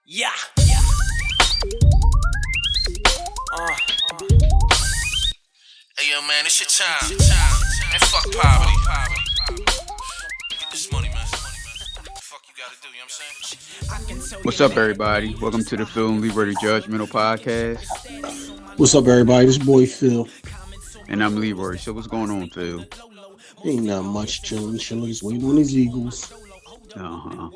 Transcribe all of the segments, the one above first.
Yeah. Hey yo, man, it's your time. And fuck poverty. Get this money, man. What the fuck you gotta do, you know what I'm saying? What's up, everybody? Welcome to the Phil and Leroy the Judgmental Podcast. What's up, everybody? This boy Phil. And I'm Leroy. So what's going on, Phil? Ain't not much chilling, just waiting on these Eagles. Uh-huh.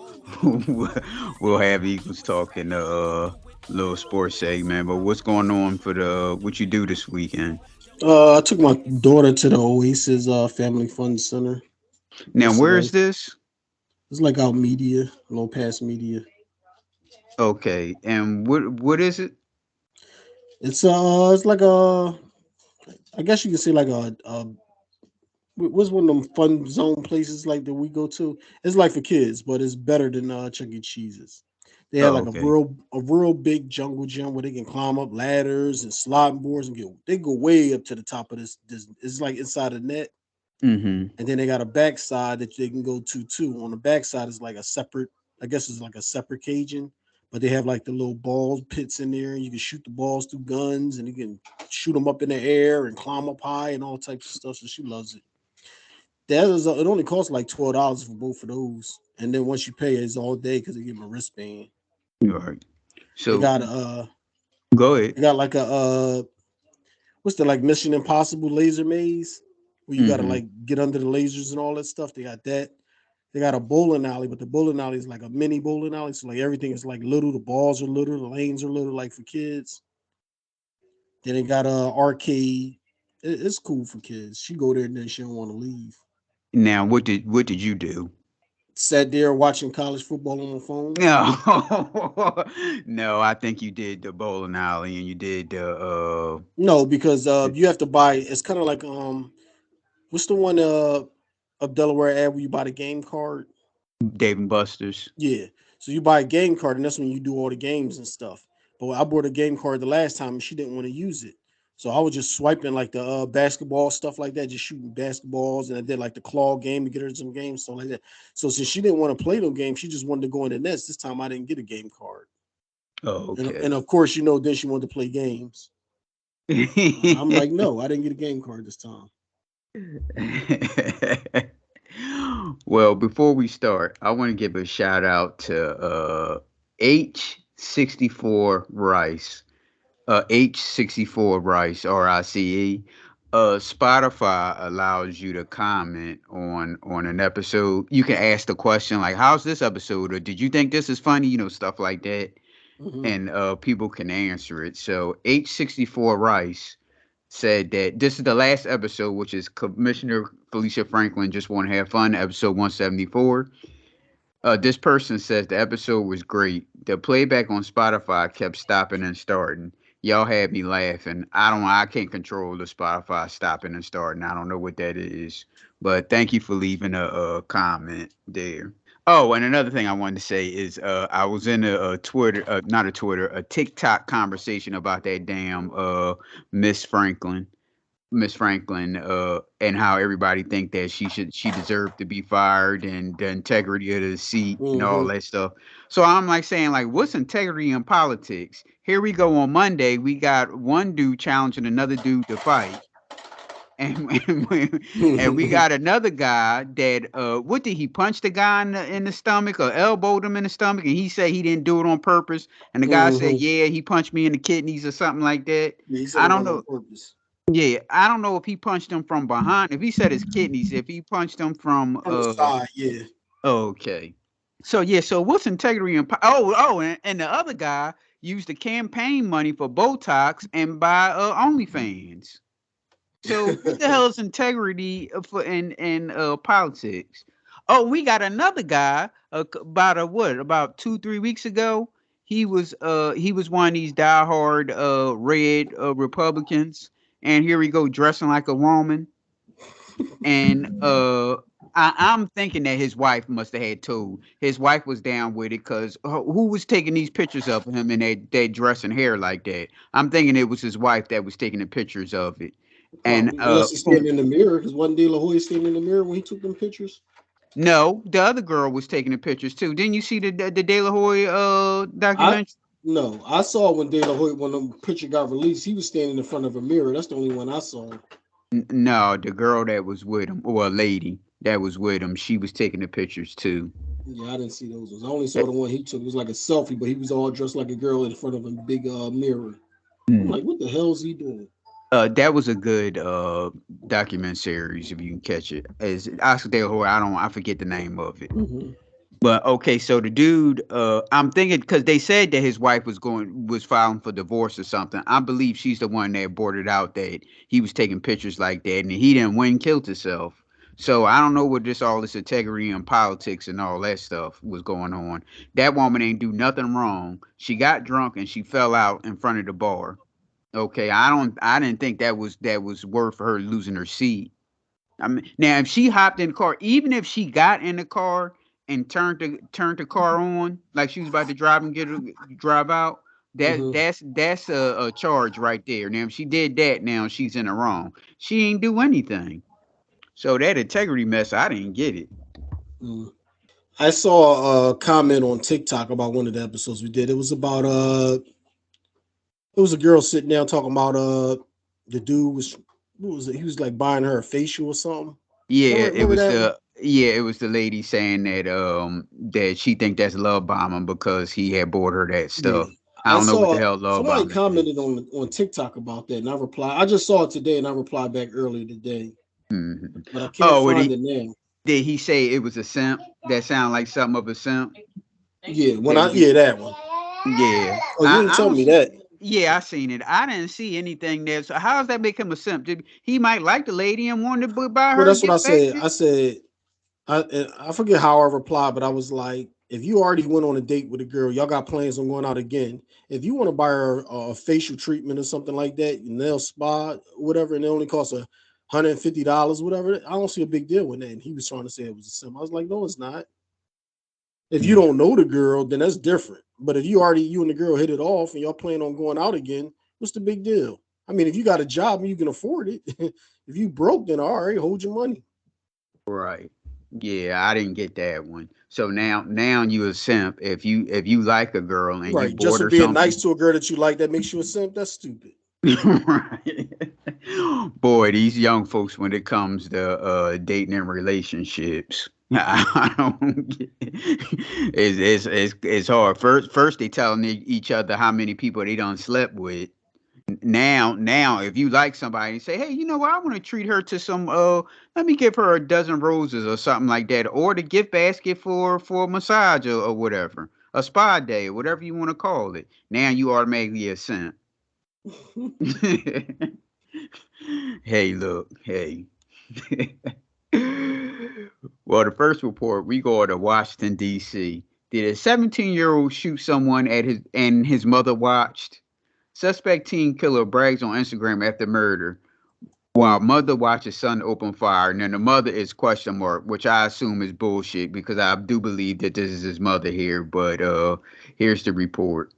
We'll have Eagles talk in the little sports segment. But what's going on for what you do this weekend? I took my daughter to the Oasis Family Fun Center. Now, where is this? It's like out media, a little past media. Okay, and what is it? It's like I guess you can say like what's one of them fun zone places like that we go to? It's like for kids, but it's better than Chuck E. Cheese's. They have like okay. a real big jungle gym where they can climb up ladders and sliding boards and they go way up to the top of this. It's like inside a net. Mm-hmm. And then they got a backside that they can go to too. On the backside is like a separate, I guess it's like a separate caging, but they have like the little ball pits in there. And you can shoot the balls through guns and you can shoot them up in the air and climb up high and all types of stuff. So she loves it. It only costs like $12 for both of those. And then once you pay, it's all day because they give them a wristband. All right. So they got go ahead. They got like a what's the like Mission Impossible laser maze where you gotta like get under the lasers and all that stuff. They got that. They got a bowling alley, but the bowling alley is like a mini bowling alley. So like everything is like little, the balls are little, the lanes are little, like for kids. Then they got a arcade. It's cool for kids. She go there and then she don't want to leave. Now, what did you do? Sat there watching college football on my phone. No, no, I think you did the bowling alley and you did the No, because you have to buy. It's kind of like what's the one of Delaware ad where you buy the game card? Dave and Buster's. Yeah, so you buy a game card and that's when you do all the games and stuff. But I bought a game card the last time and she didn't want to use it. So I was just swiping like the basketball stuff like that, just shooting basketballs, and I did like the claw game to get her some games, stuff like that. So since she didn't want to play no games, she just wanted to go in the nets. This time I didn't get a game card. Oh, okay. And of course, then she wanted to play games. I'm like, no, I didn't get a game card this time. Well, before we start, I want to give a shout out to H64 Rice. H64 Rice, RICE. Spotify allows you to comment on an episode. You can ask the question like, how's this episode? Or did you think this is funny? Stuff like that. Mm-hmm. And people can answer it. So H64 Rice said that this is the last episode, which is Commissioner Felicia Franklin Just Want to Have Fun, episode 174. This person says the episode was great. The playback on Spotify kept stopping and starting. Y'all had me laughing. I can't control the Spotify stopping and starting. I don't know what that is. But thank you for leaving a comment there. Oh, and another thing I wanted to say is I was in a TikTok conversation about that damn Miss Franklin, and how everybody think that she deserved to be fired, and the integrity of the seat and all that stuff. So I'm like saying, like, what's integrity in politics? Here we go on Monday. We got one dude challenging another dude to fight. And we got another guy that what did he punch the guy in the stomach or elbowed him in the stomach, and he said he didn't do it on purpose, and the guy said, yeah, he punched me in the kidneys or something like that. Yeah, I don't know. Yeah, I don't know if he punched him from behind. If he said his kidneys, if he punched him from the side, yeah. Okay. So yeah, so what's integrity and and the other guy used the campaign money for Botox and buy OnlyFans. So what the hell is integrity for in politics? Oh, we got another guy about 2-3 weeks ago. He was one of these diehard red Republicans, and here we go dressing like a woman. And I'm thinking that his wife must have had told. His wife was down with it because who was taking these pictures of him in that dress and hair like that? I'm thinking it was his wife that was taking the pictures of it. And unless he's standing in the mirror, because one day La Jolla standing in the mirror when he took them pictures. No, the other girl was taking the pictures too. Didn't you see the De La Hoya I documentary? no, I saw when De La Hoya, when the picture got released, he was standing in front of a mirror. That's the only one I saw. No, the girl that was with him, or a lady that was with him, she was taking the pictures too. Yeah, I didn't see those ones. I only saw the one he took. It was like a selfie, but he was all dressed like a girl in front of a big mirror. I'm Mm. like, what the hell is he doing? That was a good document series if you can catch it. As Oscar De La Hoya, I forget the name of it. Mm-hmm. But okay, so the dude, I'm thinking because they said that his wife was filing for divorce or something. I believe she's the one that aborted out that he was taking pictures like that, and he didn't win, killed himself. So I don't know what all this integrity and politics and all that stuff was going on. That woman ain't do nothing wrong. She got drunk and she fell out in front of the bar. Okay, I didn't think that was worth her losing her seat. I mean, now if she hopped in the car, even if she got in the car and turned the car on, like she was about to drive out, Mm-hmm. that's a charge right there. Now if she did that, now she's in the wrong. She ain't do anything. So that integrity mess, I didn't get it. Mm. I saw a comment on TikTok about one of the episodes we did. It was about it was a girl sitting down talking about the dude was, what was it? He was like buying her a facial or something. Yeah, Remember that one? it was the lady saying that she think that's love bombing because he had bought her that Yeah. stuff. I I don't know what the saw hell love somebody bombing is. commented on TikTok about that, and I replied. I just saw it today, and I replied back earlier today, Mhm. but I can't Oh, find it now. did he say it was a simp? That sound like something of a simp. Yeah, when That I would be, yeah that one. yeah. Oh, you didn't I tell don't me see. that. Yeah, I seen it. I didn't see anything there. So how does that make him a simp? He might like the lady and wanted to buy Well, her that's what I gift said. basket. I said I forget how I replied, but I was like, if you already went on a date with a girl, y'all got plans on going out again. If you want to buy her a facial treatment or something like that, nail spa, whatever, and it only costs $150, whatever, I don't see a big deal with that. And he was trying to say it was a sim. I was like, no, it's not. If you Mm. don't know the girl, then that's different. But if you and the girl hit it off and y'all plan on going out again, what's the big deal? I mean, if you got a job and you can afford it, if you broke, then all right, hold your money. Right. Yeah, I didn't get that one. So now you a simp if you like a girl and you Right. Just bought for her being nice something. to a girl that you like, that makes you a simp. That's stupid. Right. Boy, these young folks when it comes to dating and relationships. I don't get it's hard. First they telling each other how many people they done slept with. Now if you like somebody say, hey, you know what, I want to treat her to some let me give her a dozen roses or something like that, or the gift basket for a massage or whatever, a spa day, whatever you want to call it. Now you automatically a simp. Hey, look, hey. Well, the first report, we go to Washington, D.C. Did a 17-year-old shoot someone his mother watched? Suspect teen killer brags on Instagram after murder while mother watches son open fire. And then the mother is question mark, which I assume is bullshit because I do believe that this is his mother here. But here's the report.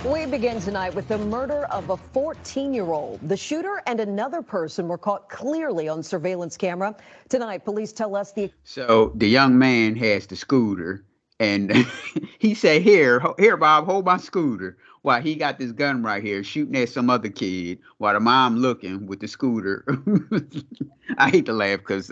We begin tonight with the murder of a 14-year-old. The shooter and another person were caught clearly on surveillance camera. Tonight, police tell us So the young man has the scooter, and he said, "Here, Bob, hold my scooter." While he got this gun right here, shooting at some other kid, while the mom looking with the scooter. I hate to laugh because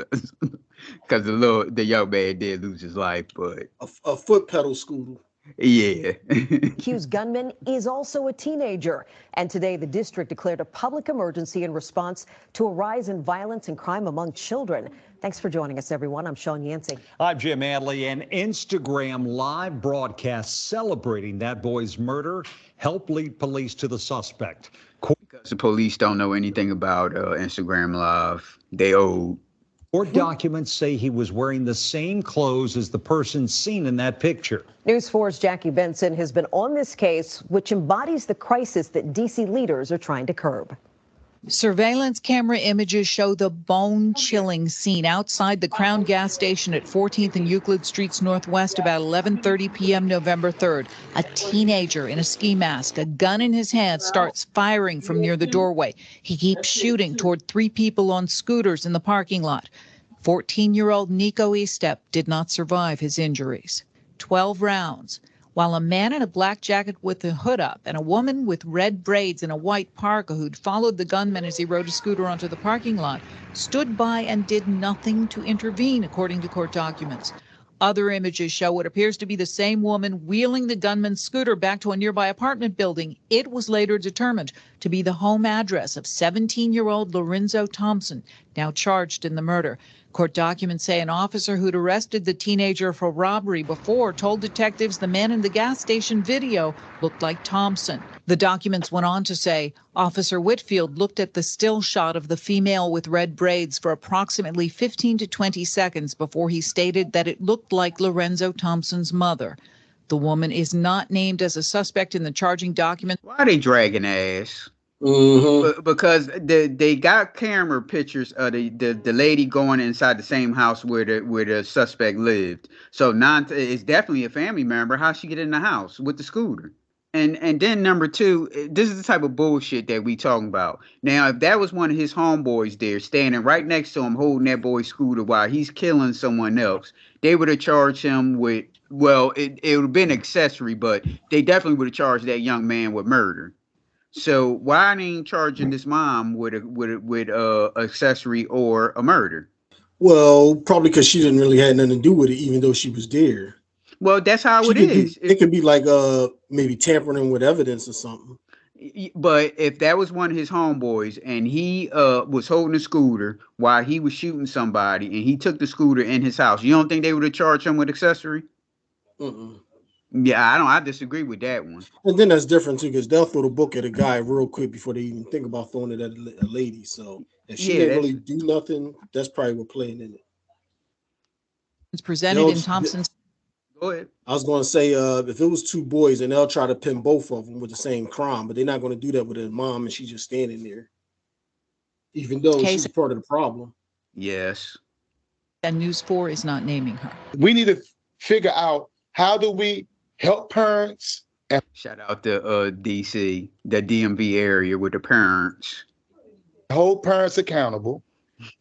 the young man did lose his life, but A foot pedal scooter. yeah. accused gunman is also a teenager. And today, the district declared a public emergency in response to a rise in violence and crime among children. Thanks for joining us, everyone. I'm Sean Yancey. I'm Jim Adley. An Instagram live broadcast celebrating that boy's murder helped lead police to the suspect. Because the police don't know anything about Instagram Live. They old. Court documents say he was wearing the same clothes as the person seen in that picture. News 4's Jackie Benson has been on this case, which embodies the crisis that D.C. leaders are trying to curb. Surveillance camera images show the bone-chilling scene outside the Crown gas station at 14th and Euclid Streets Northwest about 11:30 p.m. November 3rd. A teenager in a ski mask, a gun in his hand, starts firing from near the doorway. He keeps shooting toward three people on scooters in the parking lot. 14-year-old Nico Estep did not survive his injuries. 12 rounds, while a man in a black jacket with the hood up and a woman with red braids and a white parka who'd followed the gunman as he rode a scooter onto the parking lot stood by and did nothing to intervene, according to court documents. Other images show what appears to be the same woman wheeling the gunman's scooter back to a nearby apartment building. It was later determined to be the home address of 17-year-old Lorenzo Thompson, now charged in the murder. Court documents say an officer who'd arrested the teenager for robbery before told detectives the man in the gas station video looked like Thompson. The documents went on to say Officer Whitfield looked at the still shot of the female with red braids for approximately 15 to 20 seconds before he stated that it looked like Lorenzo Thompson's mother. The woman is not named as a suspect in the charging document. Why are they dragging ass? Because they got camera pictures of the lady going inside the same house where the suspect lived. So it's definitely a family member. How'd she get in the house with the scooter? And then number two, this is the type of bullshit that we talking about. Now, if that was one of his homeboys there standing right next to him holding that boy's scooter while he's killing someone else, they would have charged him with, well, it would have been accessory, but they definitely would have charged that young man with murder. So why ain't charging this mom with accessory or a murder? Well, probably because she didn't really have nothing to do with it, even though she was there. Well, that's how it is. It could be like maybe tampering with evidence or something. But if that was one of his homeboys and he was holding a scooter while he was shooting somebody and he took the scooter in his house, you don't think they would have charged him with accessory? Yeah, I disagree with that one. And then that's different too, because they'll throw the book at a guy real quick before they even think about throwing it at a lady. So if she didn't really do nothing, that's probably what playing in it. It's presented in Thompson's. Go ahead. I was going to say, if it was two boys, and they'll try to pin both of them with the same crime, but they're not going to do that with their mom, and she's just standing there, even though she's part of the problem. Yes. And News 4 is not naming her. We need to figure out how do we help parents. Shout out to DC, the DMV area with the parents. Hold parents accountable.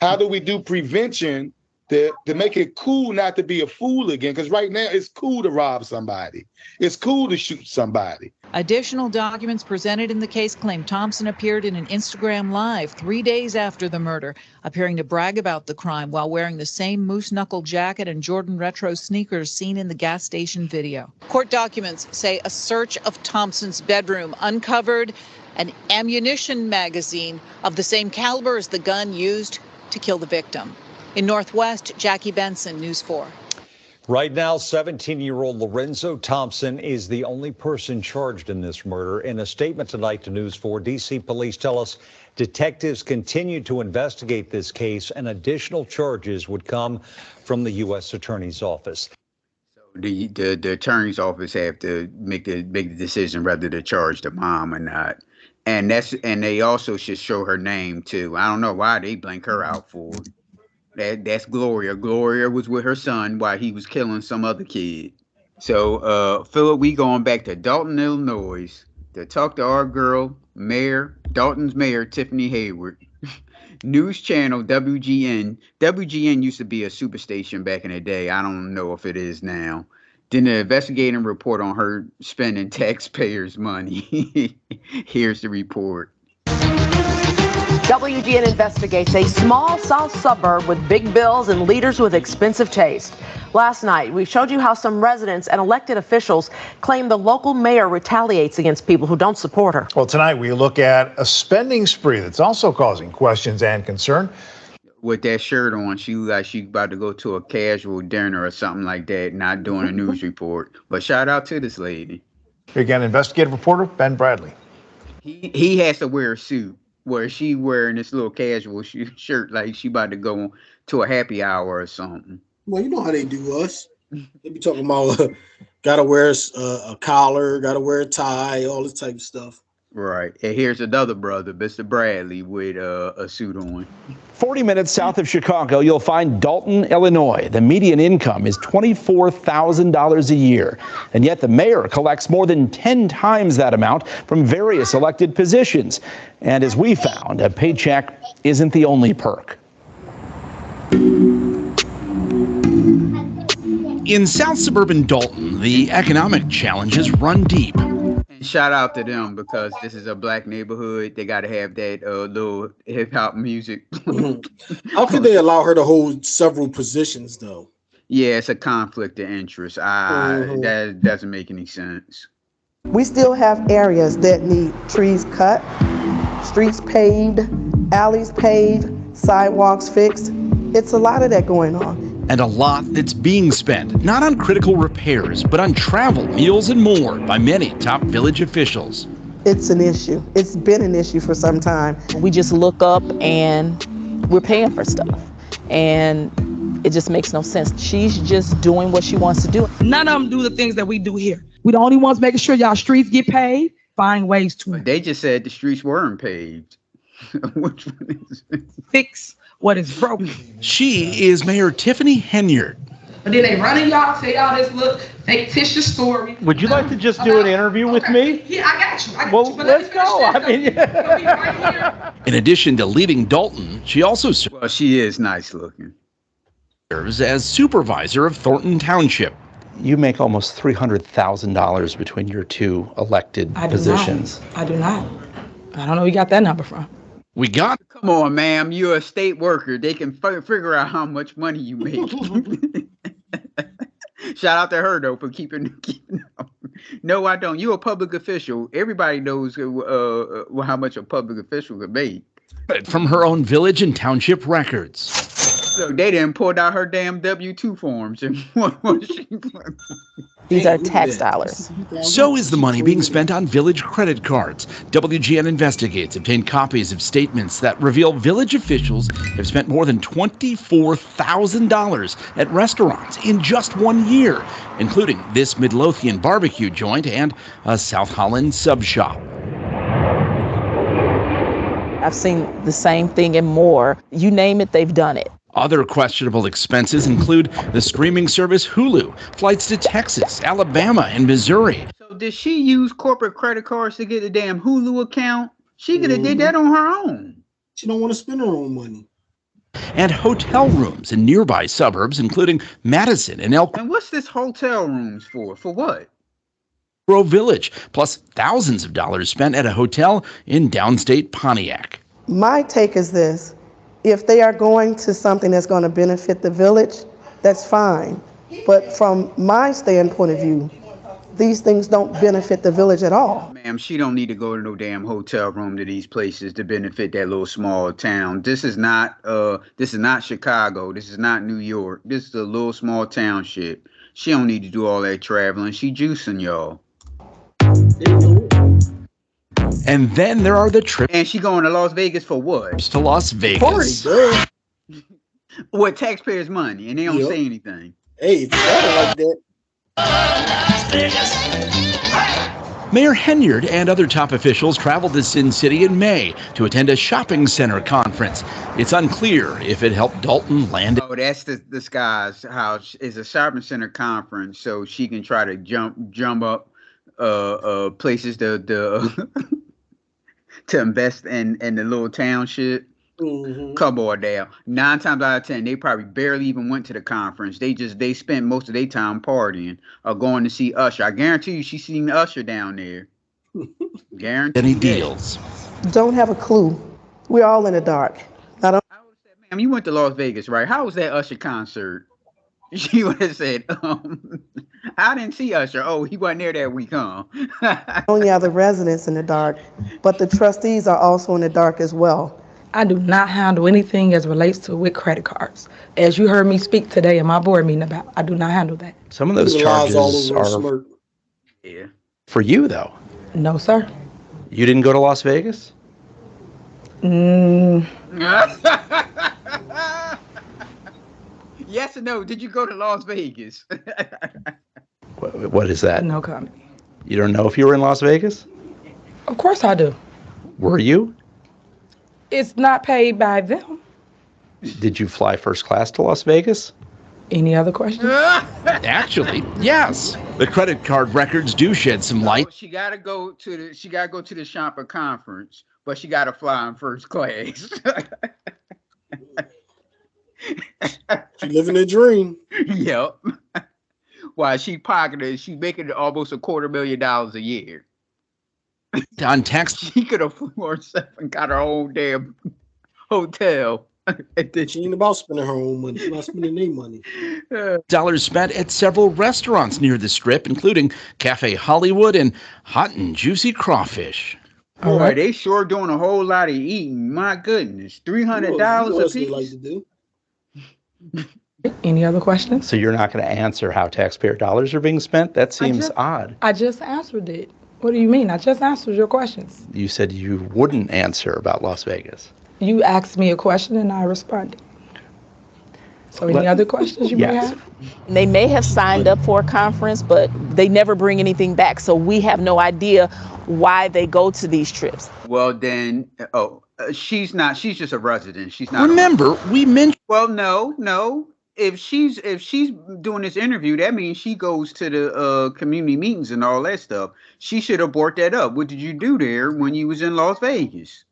How do we do prevention to make it cool not to be a fool again? Because right now it's cool to rob somebody. It's cool to shoot somebody. Additional documents presented in the case claim Thompson appeared in an Instagram Live 3 days after the murder, appearing to brag about the crime while wearing the same moose knuckle jacket and Jordan Retro sneakers seen in the gas station video. Court documents say a search of Thompson's bedroom uncovered an ammunition magazine of the same caliber as the gun used to kill the victim. In Northwest, Jackie Benson, News 4. Right now, 17-year-old Lorenzo Thompson is the only person charged in this murder. In a statement tonight to News 4, D.C. police tell us detectives continue to investigate this case and additional charges would come from the U.S. Attorney's Office. The attorney's office have to make the decision whether to charge the mom or not. And they also should show her name, too. I don't know why they blank her out for it. That's Gloria. Gloria was with her son while he was killing some other kid. So, Philip, we going back to Dalton, Illinois to talk to our girl, Dalton's mayor, Tiffany Henyard. News channel WGN. WGN used to be a superstation back in the day. I don't know if it is now. Did an investigating report on her spending taxpayers' money. Here's the report. WGN investigates a small south suburb with big bills and leaders with expensive taste. Last night, we showed you how some residents and elected officials claim the local mayor retaliates against people who don't support her. Well, tonight we look at a spending spree that's also causing questions and concern. With that shirt on, she looked like she about to go to a casual dinner or something like that, not doing a news report. But shout out to this lady. Here again, investigative reporter Ben Bradley. He has to wear a suit. Where she wearing this little casual shirt like she about to go to a happy hour or something. Well, you know how they do us. They be talking about gotta wear a collar, gotta wear a tie, all this type of stuff. Right. And here's another brother, Mr. Bradley, with a suit on. 40 minutes south of Chicago, you'll find Dalton, Illinois. The median income is $24,000 a year. And yet the mayor collects more than 10 times that amount from various elected positions. And as we found, a paycheck isn't the only perk. In South suburban Dalton, the economic challenges run deep. And shout out to them because this is a black neighborhood. They got to have that little hip hop music. How could they allow her to hold several positions, though? Yeah, it's a conflict of interest. That doesn't make any sense. We still have areas that need trees cut, streets paved, alleys paved, sidewalks fixed. It's a lot of that going on. And a lot that's being spent, not on critical repairs, but on travel, meals, and more by many top village officials. It's an issue. It's been an issue for some time. We just look up and we're paying for stuff. And it just makes no sense. She's just doing what she wants to do. None of them do the things that we do here. We the only ones making sure y'all streets get paved, find ways to They just said the streets weren't paved. Which one is it? fix what is broken. She is Mayor Tiffany Henyard. But then they running y'all, say y'all this look fictitious story. Would you like to just do an interview with me? Yeah, I got you. Well, let's go. I mean, In addition to leading Dalton, she also Well, she is nice looking. serves as supervisor of Thornton Township. You make almost $300,000 between your two elected positions. I do not. I don't know where you got that number from. We got. Come on, ma'am. You're a state worker. They can figure out how much money you make. Shout out to her though for keeping up. No, I don't. You're a public official. Everybody knows how much a public official can make. From her own village and township records. So they didn't pull out her damn W-2 forms. And These are tax dollars. So is the money being spent on village credit cards. WGN Investigates obtained copies of statements that reveal village officials have spent more than $24,000 at restaurants in just 1 year, including this Midlothian barbecue joint and a South Holland sub shop. I've seen the same thing and more. You name it, they've done it. Other questionable expenses include the streaming service Hulu, flights to Texas, Alabama, and Missouri. So did she use corporate credit cards to get a damn Hulu account? She could have did that on her own. She don't want to spend her own money. And hotel rooms in nearby suburbs, including Madison and Elk And what's this hotel rooms for? For what? Grove Village, plus thousands of dollars spent at a hotel in downstate Pontiac. My take is this. If they are going to something that's going to benefit the village, that's fine. But from my standpoint of view, these things don't benefit the village at all. Ma'am, she don't need to go to no damn hotel room to these places to benefit that little small town. This is not Chicago. This is not New York. This is a little small township. She don't need to do all that traveling. She juicing y'all. And then there are the trips. And she going to Las Vegas for what? To Las Vegas. What, taxpayers' money, and they don't say anything. Hey, if you got it like that. Mayor Henyard and other top officials traveled to Sin City in May to attend a shopping center conference. It's unclear if it helped Dalton land. Oh, that's the guy's house. It's a shopping center conference, so she can try to jump up places to to invest in the little township. Come on down. 9 times out of 10, they probably barely even went to the conference. They spent most of their time partying or going to see Usher. I guarantee you she's seen Usher down there. Guarantee. Any deals? Don't have a clue. We're all in the dark. Ma'am, you went to Las Vegas, right? How was that Usher concert? She would have said, I didn't see Usher. Oh, he wasn't there that week, huh? Only are the residents in the dark, but the trustees are also in the dark as well. I do not handle anything as relates to with credit cards. As you heard me speak today in my board meeting about, I do not handle that. Some of those charges are for you, though. No, sir. You didn't go to Las Vegas? Yes or no? Did you go to Las Vegas? What is that? No comment. You don't know if you were in Las Vegas? Of course I do. Were you? It's not paid by them. Did you fly first class to Las Vegas? Any other questions? Actually, yes. The credit card records do shed some light. She gotta go to the shopper conference, but she gotta fly in first class. She living a dream. Yep. while she pocketed, she's making almost $250,000 a year. On text, she could have flew herself and got her own damn hotel. She ain't about spending her own money. She's about spending their money. Dollars spent at several restaurants near the Strip, including Cafe Hollywood and Hot and Juicy Crawfish. Boy, they sure doing a whole lot of eating. My goodness, $300 a piece. Like to do. Any other questions? So you're not going to answer how taxpayer dollars are being spent? That seems odd. I just answered it. What do you mean? I just answered your questions. You said you wouldn't answer about Las Vegas. You asked me a question and I responded. So any other questions you may have? They may have signed up for a conference, but they never bring anything back. So we have no idea why they go to these trips. Well, then, she's just a resident. She's not. Remember, we mentioned. Well, no. If she's doing this interview, that means she goes to the community meetings and all that stuff. She should have brought that up. What did you do there when you was in Las Vegas?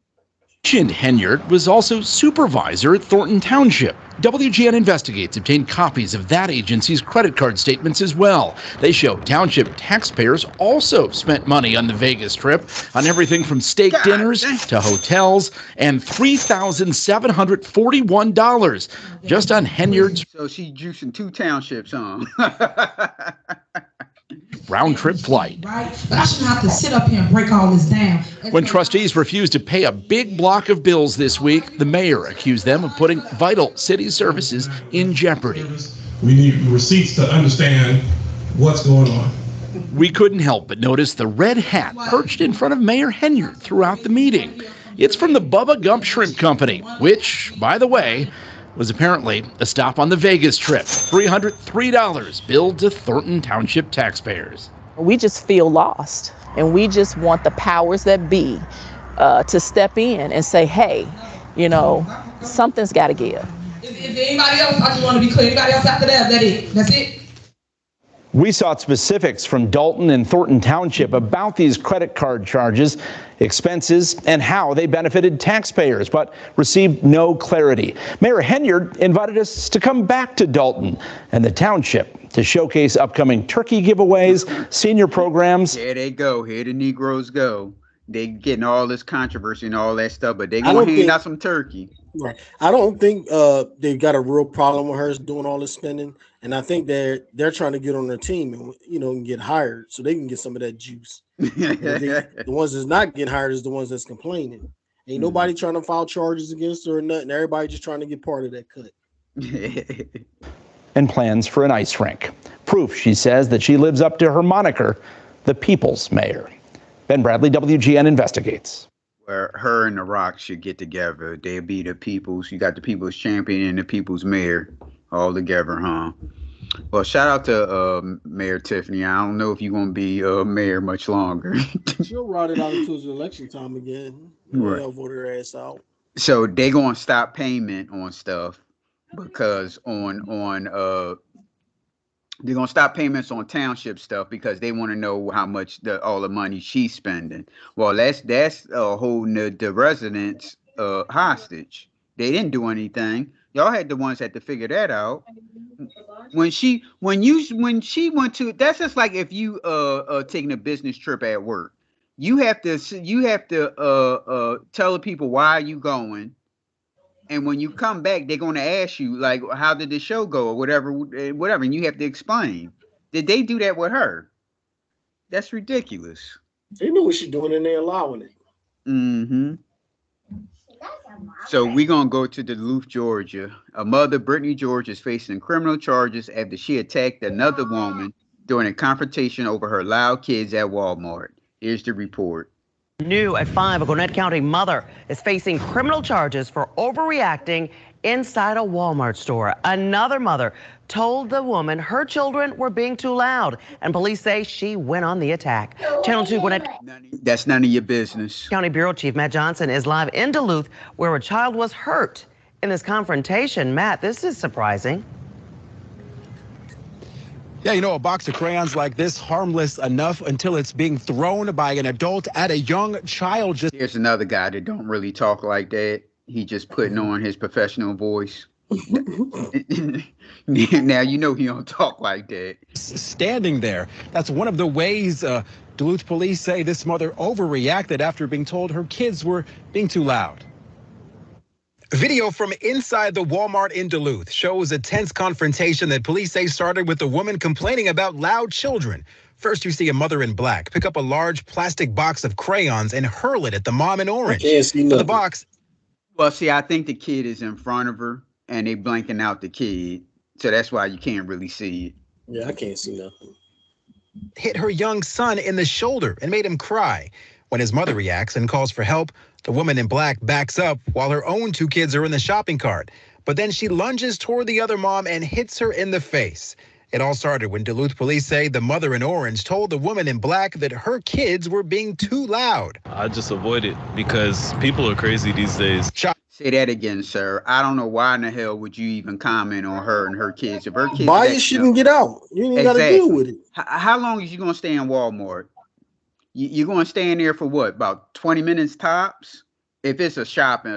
Henyard was also supervisor at Thornton Township. WGN Investigates obtained copies of that agency's credit card statements as well. They show township taxpayers also spent money on the Vegas trip on everything from steak dinners to hotels, and $3,741 just on Henyard's. So she's juicing 2 townships, huh? Round-trip flight. Right? But I shouldn't have to sit up here and break all this down. When trustees refused to pay a big block of bills this week, the mayor accused them of putting vital city services in jeopardy. We need receipts to understand what's going on. We couldn't help but notice the red hat perched in front of Mayor Henyard throughout the meeting. It's from the Bubba Gump Shrimp Company, which, by the way, was apparently a stop on the Vegas trip. $303 billed to Thornton Township taxpayers. We just feel lost, and we just want the powers that be to step in and say, hey, something's got to give. If anybody else, I just want to be clear, anybody else after that, that's it. We sought specifics from Dalton and Thornton Township about these credit card charges, expenses, and how they benefited taxpayers, but received no clarity. Mayor Henyard invited us to come back to Dalton and the township to showcase upcoming turkey giveaways, senior programs. Here they go. Here the Negroes go. They getting all this controversy and all that stuff, but they gonna hand out some turkey. Right. I don't think they've got a real problem with her doing all this spending, and I think they're trying to get on their team and and get hired so they can get some of that juice. The ones that's not getting hired is the ones that's complaining. Ain't nobody trying to file charges against her or nothing. Everybody just trying to get part of that cut. And plans for an ice rink. Proof, she says, that she lives up to her moniker, the People's Mayor. Ben Bradley, WGN Investigates. Where her and The Rock should get together. They'll be the people's. You got the people's champion and the people's mayor all together, huh? Well, shout out to Mayor Tiffany. I don't know if you're going to be mayor much longer. She'll ride it out until it's election time again. They'll vote her ass out. So they're going to stop payment on stuff because they're going to stop payments on township stuff because they want to know how much all the money she's spending. Well, that's holding the residents hostage. They didn't do anything. Y'all had the ones that had to figure that out. When she went to, that's just like if you taking a business trip at work. You have to tell the people why are you going. And when you come back, they're going to ask you, like, how did the show go or whatever. And you have to explain. Did they do that with her? That's ridiculous. They know what she's doing and they're allowing it. Mm-hmm. So we're going to go to Duluth, Georgia. A mother, Brittany George, is facing criminal charges after she attacked another woman during a confrontation over her loud kids at Walmart. Here's the report. New at 5, a Gwinnett County mother is facing criminal charges for overreacting inside a Walmart store. Another mother told the woman her children were being too loud, and police say she went on the attack. Channel 2 Gwinnett. That's none of your business. County Bureau Chief Matt Johnson is live in Duluth, where a child was hurt in this confrontation. Matt, this is surprising. Yeah, a box of crayons like this, harmless enough until it's being thrown by an adult at a young child. Here's another guy that don't really talk like that. He just putting on his professional voice. Now you know he don't talk like that. Standing there. That's one of the ways Duluth police say this mother overreacted after being told her kids were being too loud. Video from inside the Walmart in Duluth shows a tense confrontation that police say started with a woman complaining about loud children. First, you see a mother in black pick up a large plastic box of crayons and hurl it at the mom in orange. Can't see nothing. The box. Well, see, I think the kid is in front of her and they blanking out the kid. So that's why you can't really see it. Yeah, I can't see nothing. Hit her young son in the shoulder and made him cry. When his mother reacts and calls for help, the woman in black backs up while her own two kids are in the shopping cart. But then she lunges toward the other mom and hits her in the face. It all started when Duluth police say the mother in orange told the woman in black that her kids were being too loud. I just avoid it because people are crazy these days. Say that again, sir. I don't know why in the hell would you even comment on her and her kids. If her kids buy your shit and get out. You ain't got to deal with it. How long is you going to stay in Walmart? You're going to stay in there for what? About 20 minutes tops? If it's a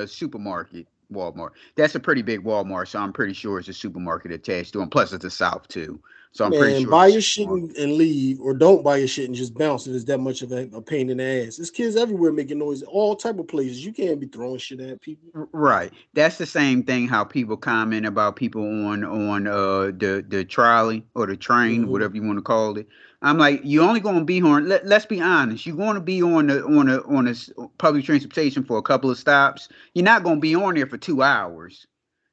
supermarket, Walmart. That's a pretty big Walmart, so I'm pretty sure it's a supermarket attached to them. Plus, it's the South, too. So I'm pretty sure. Buy your shit and leave, or don't buy your shit and just bounce. It is that much of a pain in the ass. There's kids everywhere making noise, all type of places. You can't be throwing shit at people. Right. That's the same thing how people comment about people on the trolley or the train, whatever you want to call it. I'm like, you're only going to be on. Let's be honest. You're going to be on a public transportation for a couple of stops. You're not going to be on there for 2 hours.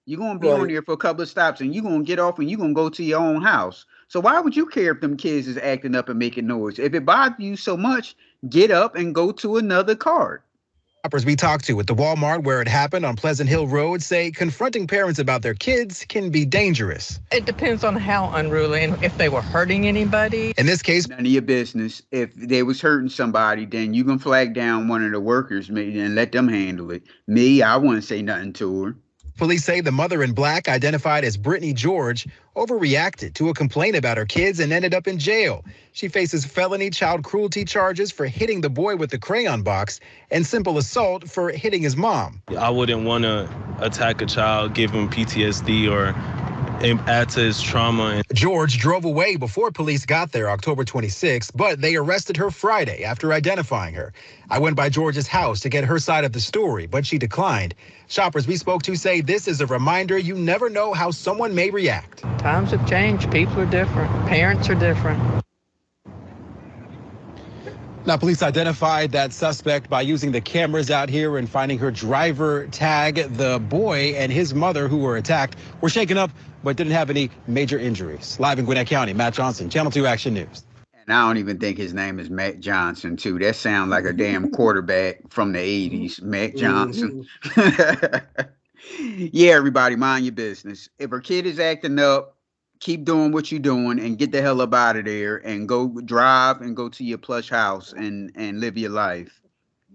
You're going to be on there for a couple of stops, and you're going to get off and you're going to go to your own house. So why would you care if them kids is acting up and making noise? If it bothers you so much, get up and go to another cart. Shoppers we talked to at the Walmart where it happened on Pleasant Hill Road say confronting parents about their kids can be dangerous. It depends on how unruly and if they were hurting anybody. In this case, none of your business. If they was hurting somebody, then you can flag down one of the workers and let them handle it. Me, I wouldn't say nothing to her. Police say the mother in black, identified as Brittany George, overreacted to a complaint about her kids and ended up in jail. She faces felony child cruelty charges for hitting the boy with the crayon box and simple assault for hitting his mom. I wouldn't want to attack a child, give him PTSD or add to his trauma. George drove away before police got there October 26th, but they arrested her Friday after identifying her. I went by George's house to get her side of the story, but she declined. Shoppers we spoke to say this is a reminder you never know how someone may react. Times have changed. People are different. Parents are different. Now, police identified that suspect by using the cameras out here and finding her driver tag. The boy and his mother who were attacked were shaken up but didn't have any major injuries. Live in Gwinnett County, Matt Johnson, Channel 2 Action News. And I don't even think his name is Matt Johnson, too. That sounds like a damn quarterback from the 80s, Matt Johnson. Yeah, everybody, mind your business. If her kid is acting up, keep doing what you're doing and get the hell up out of there and go drive and go to your plush house and live your life.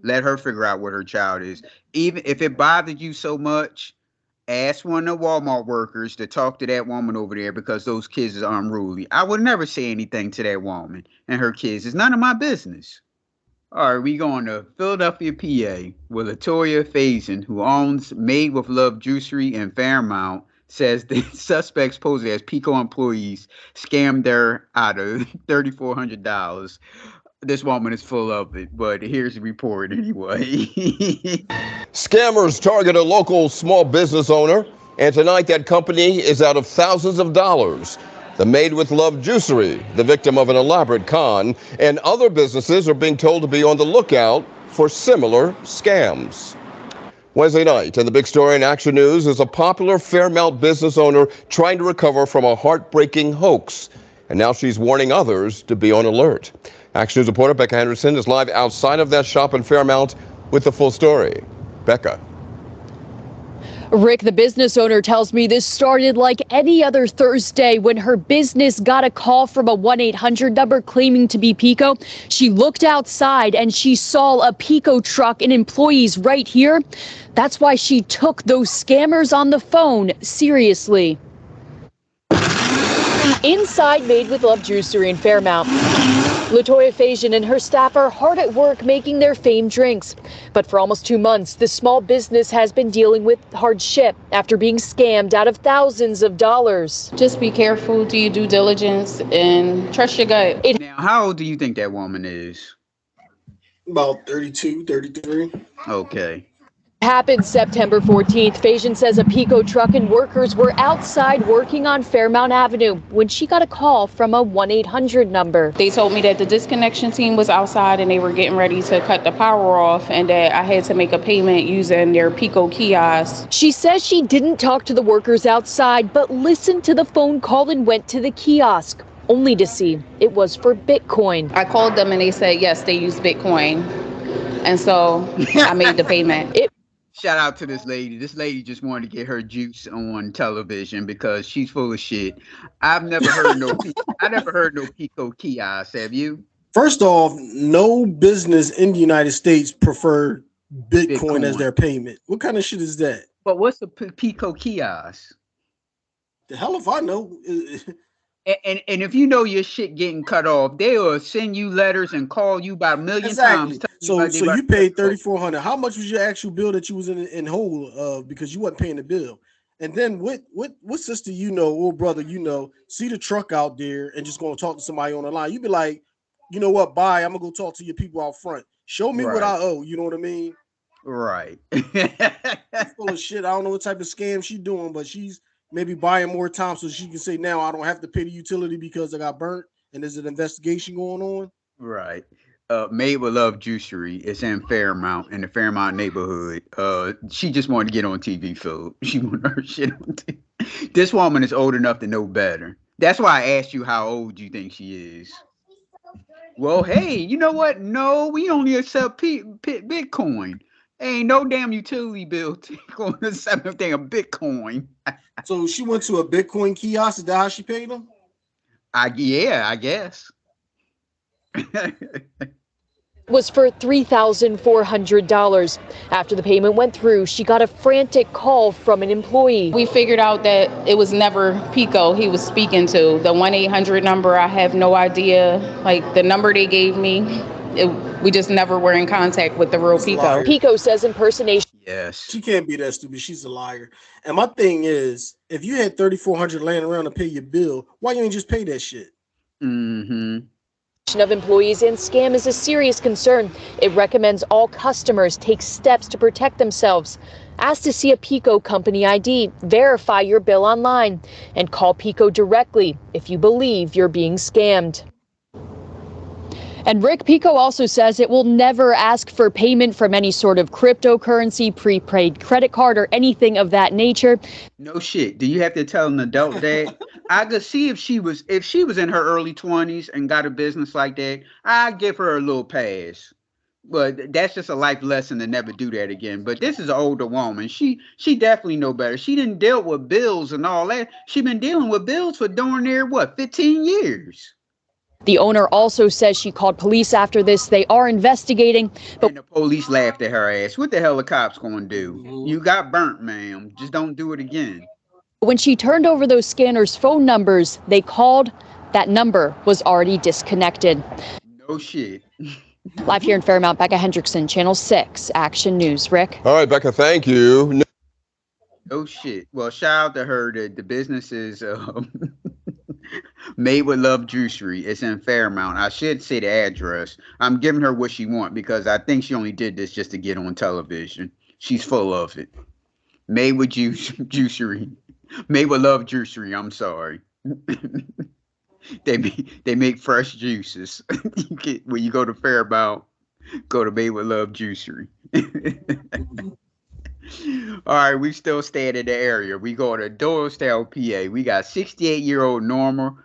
Let her figure out what her child is. Even if it bothered you so much, ask one of the Walmart workers to talk to that woman over there because those kids are unruly. I would never say anything to that woman and her kids. It's none of my business. All right, we going to Philadelphia, PA, where Latoya Faison, who owns Made with Love Juicery in Fairmount, says the suspects posed as PECO employees scammed her out of $3,400. This woman is full of it, but here's the report anyway. Scammers target a local small business owner, and tonight that company is out of thousands of dollars. The Made with Love Juicery, the victim of an elaborate con, and other businesses are being told to be on the lookout for similar scams. Wednesday night, and the big story in Action News is a popular Fairmount business owner trying to recover from a heartbreaking hoax. And now she's warning others to be on alert. Action News reporter Becca Henderson is live outside of that shop in Fairmount with the full story. Becca. Rick, the business owner, tells me this started like any other Thursday when her business got a call from a 1-800 number claiming to be PECO. She looked outside and she saw a PECO truck and employees right here. That's why she took those scammers on the phone seriously. Inside Made with Love Juicery in Fairmount, Latoya Faison and her staff are hard at work making their famed drinks. But for almost 2 months, the small business has been dealing with hardship after being scammed out of thousands of dollars. Just be careful, do your due diligence, and trust your gut. Now, how old do you think that woman is? About 32, 33. Okay. Happened September 14th. Faison says a PECO truck and workers were outside working on Fairmount Avenue when she got a call from a 1-800 number. They told me that the disconnection team was outside and they were getting ready to cut the power off and that I had to make a payment using their PECO kiosk. She says she didn't talk to the workers outside, but listened to the phone call and went to the kiosk, only to see it was for Bitcoin. I called them and they said, yes, they use Bitcoin. And so I made the payment. Shout out to this lady. This lady just wanted to get her juice on television because she's full of shit. I've never heard no PECO kiosk. Have you? First off, no business in the United States prefer Bitcoin as their payment. What kind of shit is that? But what's the PECO kiosk? The hell if I know. And if you know your shit getting cut off, they'll send you letters and call you about a million times. So you paid $3,400. How much was your actual bill that you was in whole of because you wasn't paying the bill? And then what sister you know or brother you know see the truck out there and just gonna talk to somebody on the line? You be like, you know what? Bye. I'm gonna go talk to your people out front. Show me what I owe. You know what I mean? Right. Full of shit. I don't know what type of scam she's doing, but she's maybe buying more time so she can say now I don't have to pay the utility because I got burnt and there's an investigation going on. Right. Made with Love Juicery. It's in Fairmount, in the Fairmount neighborhood. She just wanted to get on TV, so she wanted her shit on TV. This woman is old enough to know better. That's why I asked you how old you think she is. Well, hey, you know what? No, we only accept Bitcoin. Ain't no damn utility bill on the same thing of Bitcoin. So she went to a Bitcoin kiosk. Is that how she paid them? I guess. Was for $3,400. After the payment went through, she got a frantic call from an employee. We figured out that it was never PECO he was speaking to. The 1-800 number, I have no idea. Like the number they gave me, we just never were in contact with the real PECO. PECO says impersonation. Yes. She can't be that stupid. She's a liar. And my thing is, if you had $3,400 laying around to pay your bill, why you ain't just pay that shit? Mm-hmm. Of employees and scam is a serious concern. It recommends all customers take steps to protect themselves. Ask to see a PECO company ID, verify your bill online, and call PECO directly if you believe you're being scammed. And Rick, PECO also says it will never ask for payment from any sort of cryptocurrency, prepaid credit card, or anything of that nature. No shit. Do you have to tell an adult that? I could see if she was in her early 20s and got a business like that, I'd give her a little pass. But that's just a life lesson to never do that again. But this is an older woman. She definitely know better. She didn't deal with bills and all that. She been dealing with bills for darn near 15 years. The owner also says she called police after this. They are investigating. But and the police laughed at her ass. What the hell are cops going to do? You got burnt, ma'am. Just don't do it again. When she turned over those scanners' phone numbers, they called. That number was already disconnected. No shit. Live here in Fairmount, Becca Hendrickson, Channel 6, Action News. Rick? All right, Becca, thank you. No shit. Well, shout out to her. The business is Made with Love Juicery. It's in Fairmount. I should say the address. I'm giving her what she wants because I think she only did this just to get on television. She's full of it. Made with Juicery. Made with Love Juicery. I'm sorry. They make fresh juices. When you go to Fairmount, go to Made with Love Juicery. All right, we still staying in the area. We go to Doylestown, PA. We got 68-year-old Norma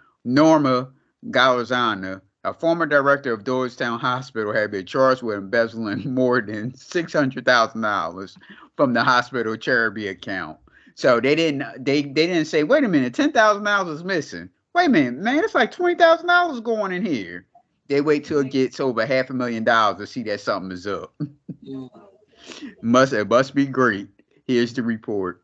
Galazana, a former director of Doylestown Hospital, had been charged with embezzling more than $600,000 from the hospital charity account. So they didn't say, wait a minute, $10,000 is missing. Wait a minute, man, it's like $20,000 going in here. They wait till it gets over $500,000 to see that something is up. It must be great. Here's the report.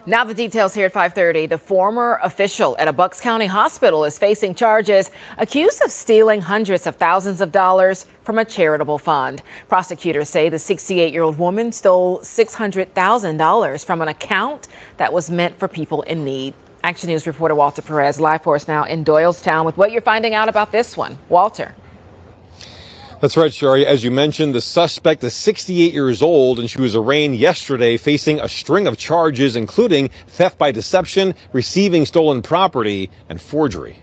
Now the details here at 5:30. The former official at a Bucks County hospital is facing charges accused of stealing hundreds of thousands of dollars from a charitable fund. Prosecutors say the 68-year-old woman stole $600,000 from an account that was meant for people in need. Action News reporter Walter Perez live for us now in Doylestown with what you're finding out about this one. Walter. That's right, Shari. As you mentioned, the suspect is 68 years old, and she was arraigned yesterday facing a string of charges, including theft by deception, receiving stolen property, and forgery.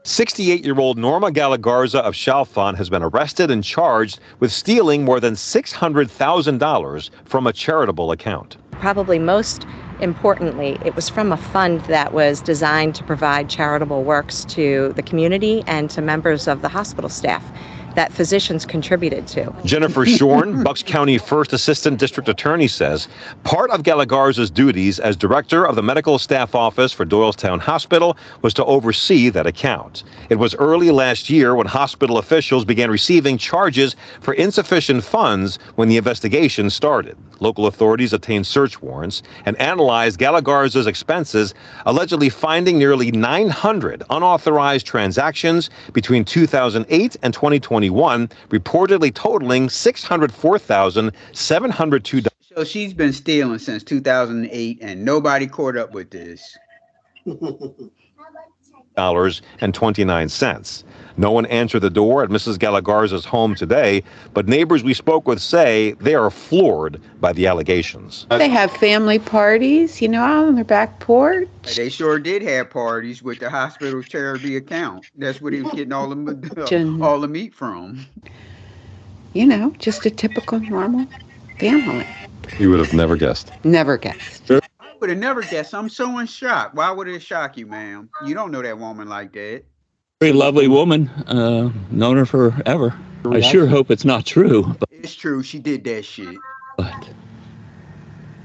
68-year-old Norma Galagarza of Chalfont has been arrested and charged with stealing more than $600,000 from a charitable account. Probably most importantly, it was from a fund that was designed to provide charitable works to the community and to members of the hospital staff that physicians contributed to. Jennifer Shorn, Bucks County First Assistant District Attorney, says part of Galagarza's duties as director of the Medical Staff Office for Doylestown Hospital was to oversee that account. It was early last year when hospital officials began receiving charges for insufficient funds when the investigation started. Local authorities obtained search warrants and analyzed Galagarza's expenses, allegedly finding nearly 900 unauthorized transactions between 2008 and 2021, reportedly totaling $604,702. So she's been stealing since 2008, and nobody caught up with this. $29. No one answered the door at Mrs. Galagarza's home today, but neighbors we spoke with say they are floored by the allegations. They have family parties, out on their back porch. They sure did have parties with the hospital charity account. That's where he was getting all the meat from. Just a typical normal family. You would have never guessed. Never guessed. I would have never guessed. I'm so in shock. Why would it shock you, ma'am? You don't know that woman like that. Very lovely woman, known her forever. I sure hope it's not true. But it's true, she did that shit. But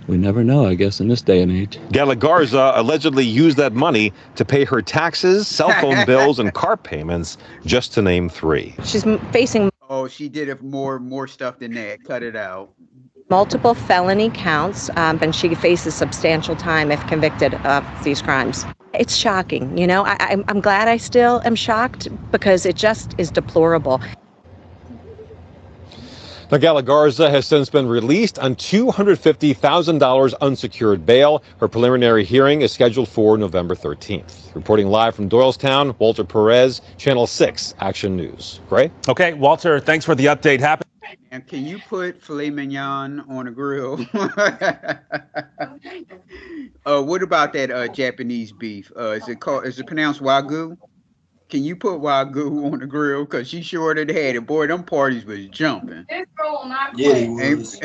we never know, I guess, in this day and age. Galagarza allegedly used that money to pay her taxes, cell phone bills, and car payments, just to name three. She's facing... Oh, she did it more stuff than that. Cut it out. Multiple felony counts, and she faces substantial time if convicted of these crimes. It's shocking, I'm glad I still am shocked because it just is deplorable. Now, Galagarza has since been released on $250,000 unsecured bail. Her preliminary hearing is scheduled for November 13th. Reporting live from Doylestown, Walter Perez, Channel 6 Action News. Gray? Okay, Walter, thanks for the update. And can you put filet mignon on a grill? What about that Japanese beef? Is it pronounced Wagyu? Can you put Wagyu on the grill? Because she sure did had it. Boy, them parties was jumping. Yeah, it was.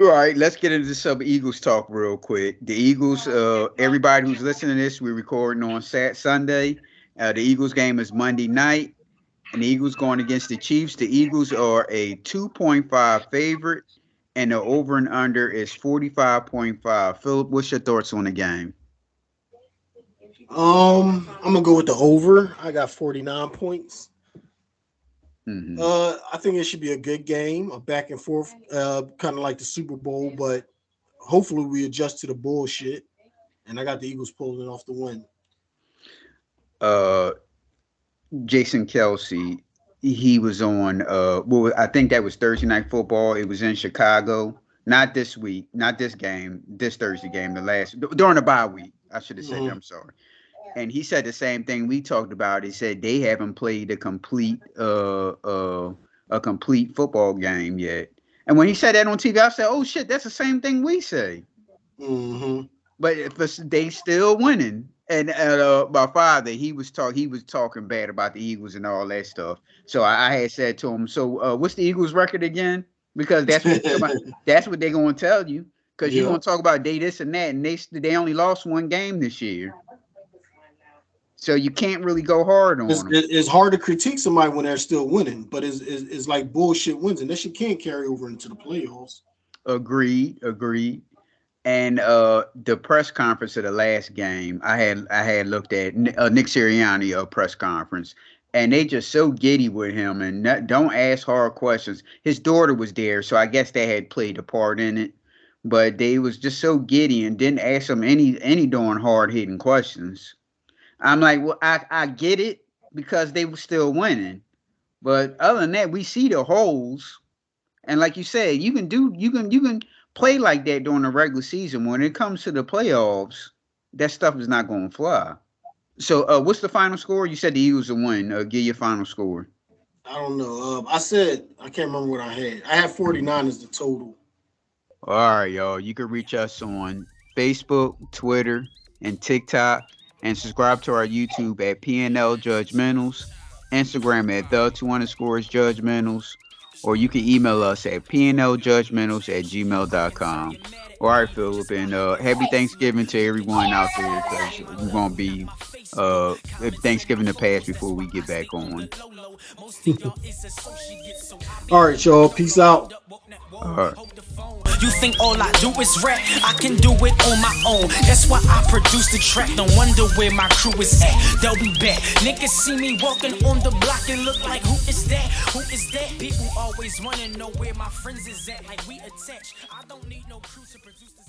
All right, let's get into some Eagles talk real quick. The Eagles, everybody who's listening to this, we're recording on Sunday. The Eagles game is Monday night. And the Eagles going against the Chiefs. The Eagles are a 2.5 favorite, and the over and under is 45.5. Philip, what's your thoughts on the game? I'm gonna go with the over. I got 49 points. Mm-hmm. I think it should be a good game, a back and forth, kind of like the Super Bowl, but hopefully we adjust to the bullshit. And I got the Eagles pulling off the win. Jason Kelsey, he was on I think that was Thursday Night Football. It was in Chicago. Not this week, not this game, this Thursday game, during the bye week. I should have said that, I'm sorry. And he said the same thing we talked about. He said they haven't played a complete football game yet. And when he said that on TV, I said, "Oh shit, that's the same thing we say." Mm-hmm. But if they still winning. And my father, he was talking bad about the Eagles and all that stuff. So I had said to him, "So what's the Eagles' record again?" Because that's what they're going to tell you. Because you're going to talk about they this and that, and they only lost one game this year. So you can't really go hard on them. It's hard to critique somebody when they're still winning, but it's like bullshit wins, and that shit can't carry over into the playoffs. Agreed. And the press conference of the last game, I had looked at Nick Sirianni press conference, and they just so giddy with him and don't ask hard questions. His daughter was there, so I guess they had played a part in it. but they was just so giddy and didn't ask them any darn hard hitting questions. I'm like, well, I get it because they were still winning, but other than that, we see the holes. And like you said, you can play like that during the regular season. When it comes to the playoffs, that stuff is not going to fly. So, what's the final score? You said the Eagles will win. Give your final score. I don't know. I said I can't remember what I had. I had 49 as the total. All right, y'all. You can reach us on Facebook, Twitter, and TikTok, and subscribe to our YouTube at PNL Judgmentals, Instagram at the2_judgmentals, or you can email us at pnljudgmentals@gmail.com. All right, Philip, and happy Thanksgiving to everyone out there, because we're going to be Thanksgiving to pass before we get back on. All right, y'all. Peace out. All right. You think all I do is rap? I can do it on my own. That's why I produce the track. No wonder where my crew is at. They'll be back. Niggas see me walking on the block and look like, who is that? Who is that? People always wanna know where my friends is at. Like we attached. I don't need no crew to produce the